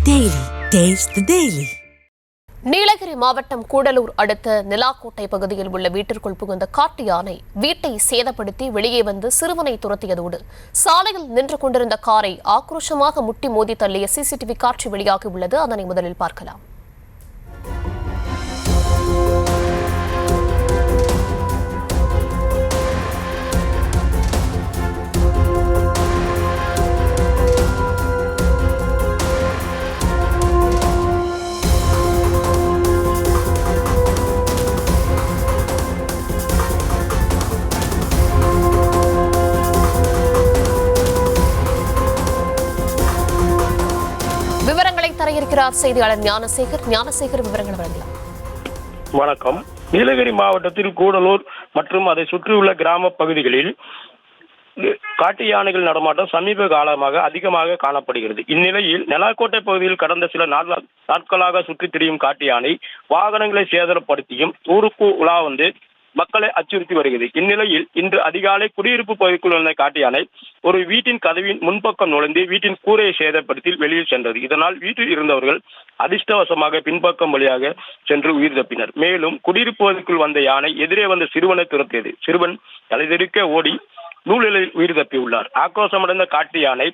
Daily. Taste the Daily. Nilgiri மாவட்டம் கூடலூர் அடுத்த நிலாக்கோட்டை பகுதியில் உள்ள வீட்டிற்குள் புகுந்த காட்டு யானை வீட்டை சேதப்படுத்தி வெளியே வந்து சிறுவனை துரத்தியதோடு சாலையில் நின்று கொண்டிருந்த காரை ஆக்ரோஷமாக முட்டி மோதி தள்ளிய சிசிடிவி காட்சி வெளியாகி உள்ளது. அதனை முதலில் பார்க்கலாம். விவரங்களை தர இருக்கிறார் செய்தியாளர் ஞானசேகர். விவரங்கள் வழங்கலாம். வணக்கம். நீலகிரி மாவட்டத்தில் கூடலூர் மற்றும் அதை சுற்றியுள்ள கிராம பகுதிகளில் காட்டு யானைகள் நடமாட்டம் சமீப காலமாக அதிகமாக காணப்படுகிறது. இந்நிலையில் நிலாக்கோட்டை பகுதியில் கடந்த சில நாட்களாக சுற்றித் திரியும் காட்டு யானை வாகனங்களை சேதப்படுத்தியும் ஊருக்கு உலா வந்து மக்களை அச்சுறுத்தி வருகிறது. இந்நிலையில் இன்று அதிகாலை குடியிருப்பு பகுதிக்குள் வந்த காட்டு யானை ஒரு வீட்டின் கதவின் முன்பக்கம் நுழைந்து வீட்டின் கூரையை சேதப்படுத்தி வெளியில் சென்றது. இதனால் வீட்டில் இருந்தவர்கள் அதிர்ஷ்டவசமாக பின்பக்கம் வழியாக சென்று உயிர் தப்பினர். மேலும் குடியிருப்பு பகுதிக்குள் வந்த யானை எதிரே வந்த சிறுவனை துரத்தியது. சிறுவன் தலைதெறிக்க ஓடி நூலிலையில் உயிர் தப்பியுள்ளார். ஆக்ரோஷமடைந்த காட்டு யானை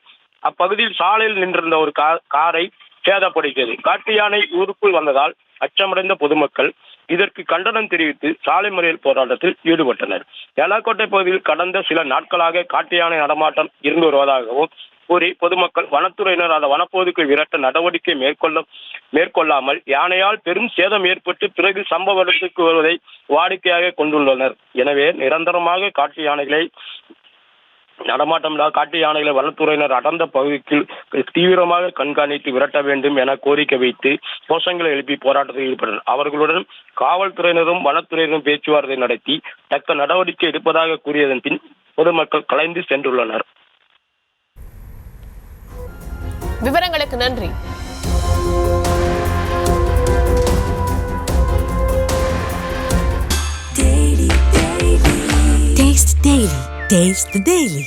அப்பகுதியில் சாலையில் நின்றிருந்த ஒரு காரை சேதப்படுத்தியது. காட்டு யானை ஊருக்குள் வந்ததால் அச்சமடைந்த பொதுமக்கள் இதற்கு கண்டனம் தெரிவித்து சாலை மறியல் போராட்டத்தில் ஈடுபட்டனர். நிலாக்கோட்டை பகுதியில் கடந்த சில நாட்களாக காட்டு யானை நடமாட்டம் இருந்து வருவதாகவும் கூறி பொதுமக்கள் வனத்துறையினர் அந்த வனப்பகுதிக்கு விரட்ட நடவடிக்கை மேற்கொள்ளாமல் யானையால் பெரும் சேதம் ஏற்பட்டு பிறகு சம்பவ இடத்துக்கு வருவதை வாடிக்கையாக கொண்டுள்ளனர். எனவே நிரந்தரமாக காட்டு யானைகளை காட்டு யானைகளை வனத்துறையினர் அடர்ந்த பகுதிக்கு தீவிரமாக கண்காணித்து விரட்ட வேண்டும் என கோரிக்கை வைத்து கோஷங்களை எழுப்பி போராட்டத்தில் ஈடுபட்டனர். அவர்களுடன் காவல்துறையினரும் வனத்துறையினரும் பேச்சுவார்த்தை நடத்தி தக்க நடவடிக்கை எடுப்பதாக கூறியதன் பின் பொதுமக்கள் கலைந்து சென்றுள்ளனர். விவரங்களுக்கு நன்றி. Taste the Daily.